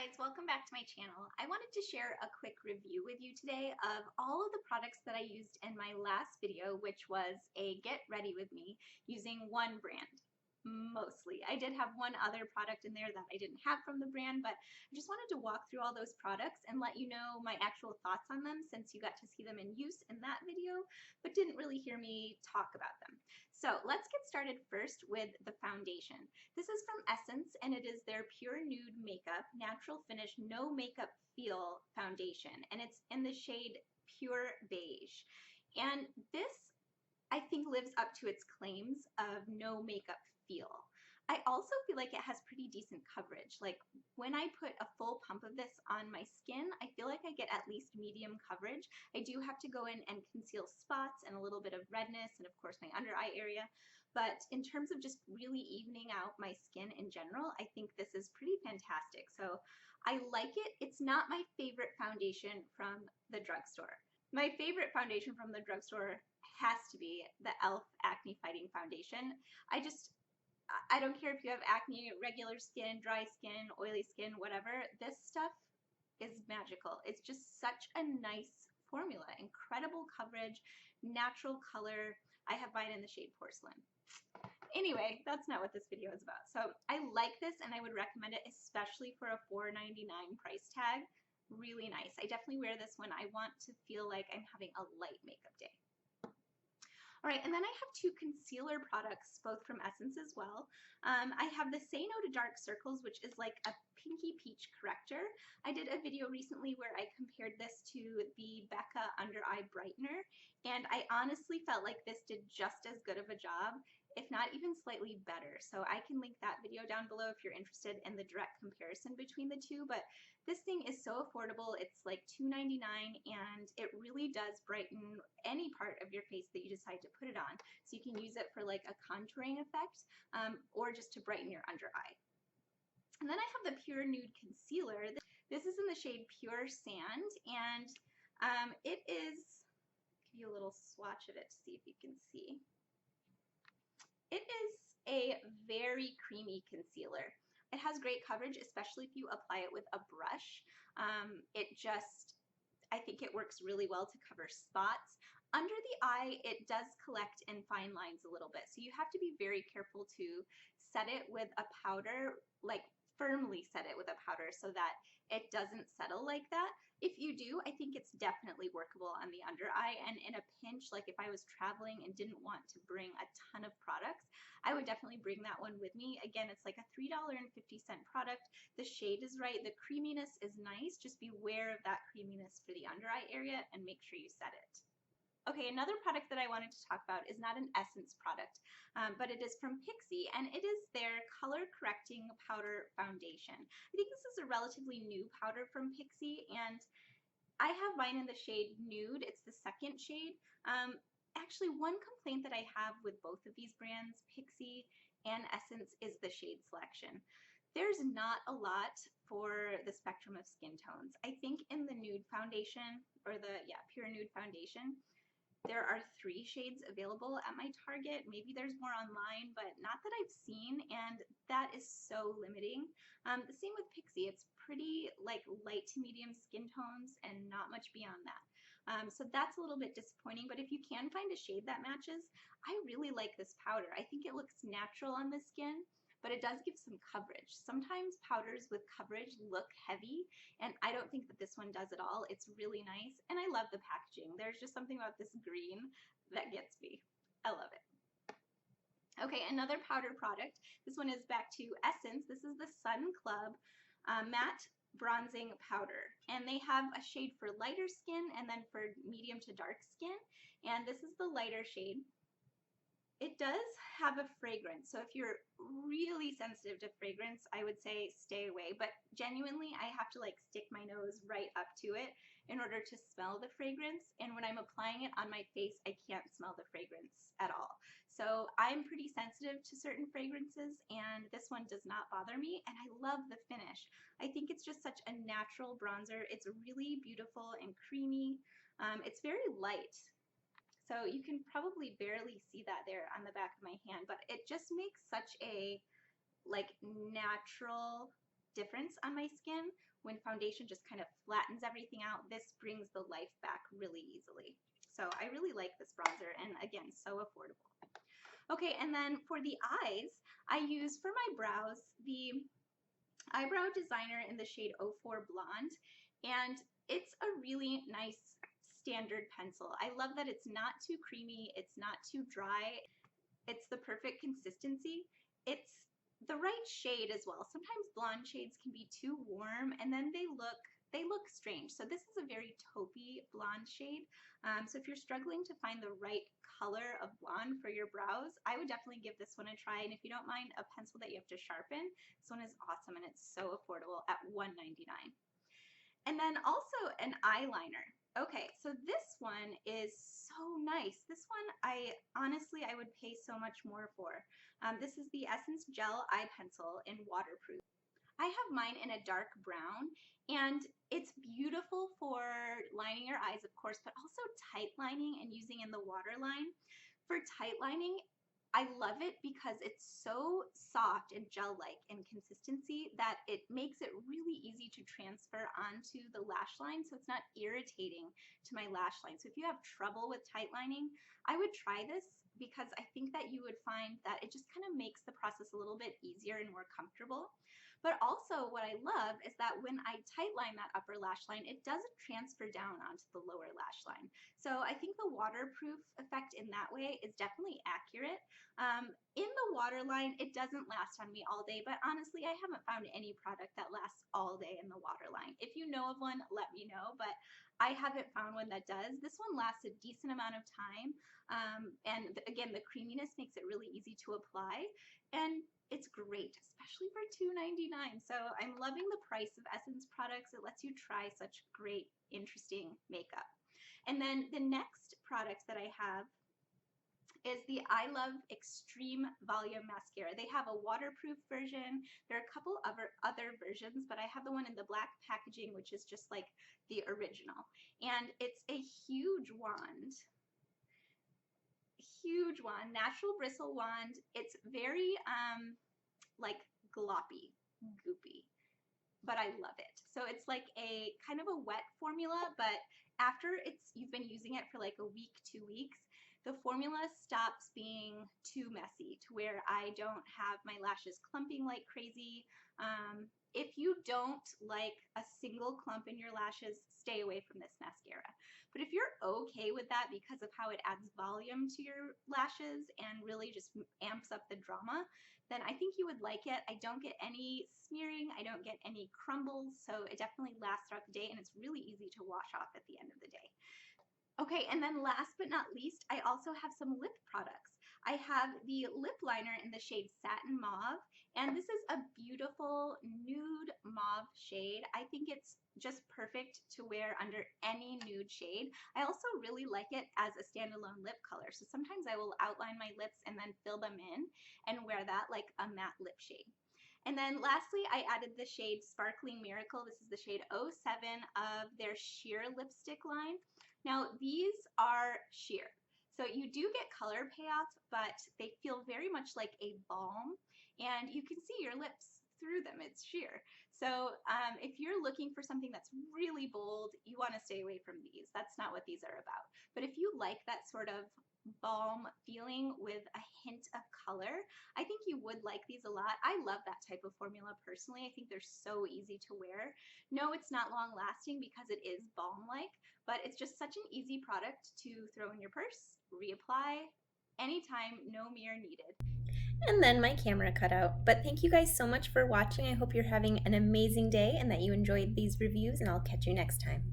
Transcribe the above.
guys, welcome back to my channel. I wanted to share a quick review with you today of all of the products that I used in my last video, which was a get ready with me using one brand. Mostly. I did have one other product in there that I didn't have from the brand, but I just wanted to walk through all those products and let you know my actual thoughts on them since you got to see them in use in that video, but didn't really hear me talk about them. So let's get started first with the foundation. This is from Essence and it is their Pure Nude Makeup Natural Finish No Makeup Feel Foundation, and it's in the shade Pure Beige. And this I think lives up to its claims of no makeup feel. I also feel like it has pretty decent coverage. Like when I put a full pump of this on my skin, I feel like I get at least medium coverage. I do have to go in and conceal spots and a little bit of redness and of course my under eye area. But in terms of just really evening out my skin in general, I think this is pretty fantastic. So I like it. It's not my favorite foundation from the drugstore. My favorite foundation from the drugstore has to be the e.l.f. Acne Fighting Foundation. I don't care if you have acne, regular skin, dry skin, oily skin, whatever. This stuff is magical. It's just such a nice formula. Incredible coverage, natural color. I have mine in the shade Porcelain. Anyway, that's not what this video is about. So I like this and I would recommend it, especially for a $4.99 price tag. Really nice. I definitely wear this when I want to feel like I'm having a light makeup day. All right, and then I have two concealer products, both from Essence as well. I have the Say No to Dark Circles, which is like a pinky peach corrector. I did a video recently where I compared this to the Becca Under Eye Brightener, and I honestly felt like this did just as good of a job, if not even slightly better. So I can link that video down below if you're interested in the direct comparison between the two. But this thing is so affordable. It's like $2.99 and it really does brighten any part of your face that you decide to put it on. So you can use it for like a contouring effect or just to brighten your under eye. And then I have the Pure Nude Concealer. This is in the shade Pure Sand, and it is, I'll give you a little swatch of it to see if you can see. It is a very creamy concealer. It has great coverage, especially if you apply it with a brush. I think it works really well to cover spots. Under the eye, it does collect in fine lines a little bit, so you have to be very careful to set it with a powder, like firmly set it with a powder so that it doesn't settle like that. If you do, I think it's definitely workable on the under eye, and in a pinch, like if I was traveling and didn't want to bring a ton of products, I would definitely bring that one with me. Again, it's like a $3.50 product. The shade is right, the creaminess is nice, just beware of that creaminess for the under eye area and make sure you set it. Okay, another product that I wanted to talk about is not an Essence product, but it is from Pixi, and it is their Color Correcting Powder Foundation. I think this is a relatively new powder from Pixi, and I have mine in the shade Nude. It's the second shade. Actually, one complaint that I have with both of these brands, Pixi and Essence, is the shade selection. There's not a lot for the spectrum of skin tones. I think in the Nude Foundation, or the Pure Nude Foundation, there are 3 shades available at my Target. Maybe there's more online, but not that I've seen, and that is so limiting. The same with Pixi. It's pretty like light to medium skin tones and not much beyond that. So that's a little bit disappointing, but if you can find a shade that matches, I really like this powder. I think it looks natural on the skin, but it does give some coverage. Sometimes powders with coverage look heavy, and I don't think that this one does at all. It's really nice, and I love the packaging. There's just something about this green that gets me. I love it. Okay, another powder product. This one is back to Essence. This is the Sun Club Matte Bronzing Powder, and they have a shade for lighter skin and then for medium to dark skin, and this is the lighter shade. It does have a fragrance, so if you're really sensitive to fragrance, I would say stay away, but genuinely I have to like stick my nose right up to it in order to smell the fragrance, and when I'm applying it on my face, I can't smell the fragrance at all. So I'm pretty sensitive to certain fragrances, and this one does not bother me, and I love the finish. I think it's just such a natural bronzer. It's really beautiful and creamy. It's very light. So you can probably barely see that there on the back of my hand, but it just makes such a like natural difference on my skin when foundation just kind of flattens everything out, this brings the life back really easily. So I really like this bronzer, and again, so affordable. Okay, and then for the eyes, I use for my brows the Eyebrow Designer in the shade 04 Blonde, and it's a really nice standard pencil. I love that it's not too creamy, it's not too dry, it's the perfect consistency. It's the right shade as well. Sometimes blonde shades can be too warm and then they look strange. So this is a very taupey blonde shade. So if you're struggling to find the right color of blonde for your brows, I would definitely give this one a try. And if you don't mind a pencil that you have to sharpen, this one is awesome and it's so affordable at $1.99. And then also an eyeliner. Okay, so this one is so nice. This one, I would pay so much more for. This is the Essence Gel Eye Pencil in Waterproof. I have mine in a dark brown, and it's beautiful for lining your eyes, of course, but also tight lining and using in the waterline. For tight lining, I love it because it's so soft and gel-like in consistency that it makes it really easy to transfer onto the lash line, so it's not irritating to my lash line. So if you have trouble with tight lining, I would try this because I think that you would find that it just kind of makes the process a little bit easier and more comfortable. But also what I love is that when I tight line that upper lash line, it doesn't transfer down onto the lower lash line. So I think the waterproof effect in that way is definitely accurate. In the waterline, it doesn't last on me all day, but honestly, I haven't found any product that lasts all day in the waterline. If you know of one, let me know, but I haven't found one that does. This one lasts a decent amount of time, and again, the creaminess makes it really easy to apply, and it's great, especially for $2.99. So I'm loving the price of Essence products. It lets you try such great, interesting makeup. And then the next product that I have is the I Love Extreme Volume Mascara. They have a waterproof version. There are a couple other versions, but I have the one in the black packaging, which is just like the original. And it's a huge wand. Huge wand, natural bristle wand. It's very like gloppy, goopy, but I love it. So it's like a kind of a wet formula, but after you've been using it for like a week, 2 weeks, the formula stops being too messy to where I don't have my lashes clumping like crazy. If you don't like a single clump in your lashes, stay away from this mascara. But if you're okay with that because of how it adds volume to your lashes and really just amps up the drama, then I think you would like it. I don't get any smearing, I don't get any crumbles, so it definitely lasts throughout the day and it's really easy to wash off at the end of the day. Okay, and then last but not least, I also have some lip products. I have the lip liner in the shade Satin Mauve, and this is a beautiful nude mauve shade. I think it's just perfect to wear under any nude shade. I also really like it as a standalone lip color, so sometimes I will outline my lips and then fill them in and wear that like a matte lip shade. And then lastly, I added the shade Sparkling Miracle. This is the shade 07 of their sheer lipstick line. Now, these are sheer. So you do get color payoff, but they feel very much like a balm, and you can see your lips through them. It's sheer. So if you're looking for something that's really bold, you want to stay away from these. That's not what these are about. But if you like that sort of balm feeling with a hint of color, I think you would like these a lot. I love that type of formula personally. I think they're so easy to wear. No, it's not long lasting because it is balm-like, but it's just such an easy product to throw in your purse, reapply anytime, no mirror needed. And then my camera cut out. But thank you guys so much for watching. I hope you're having an amazing day and that you enjoyed these reviews, and I'll catch you next time.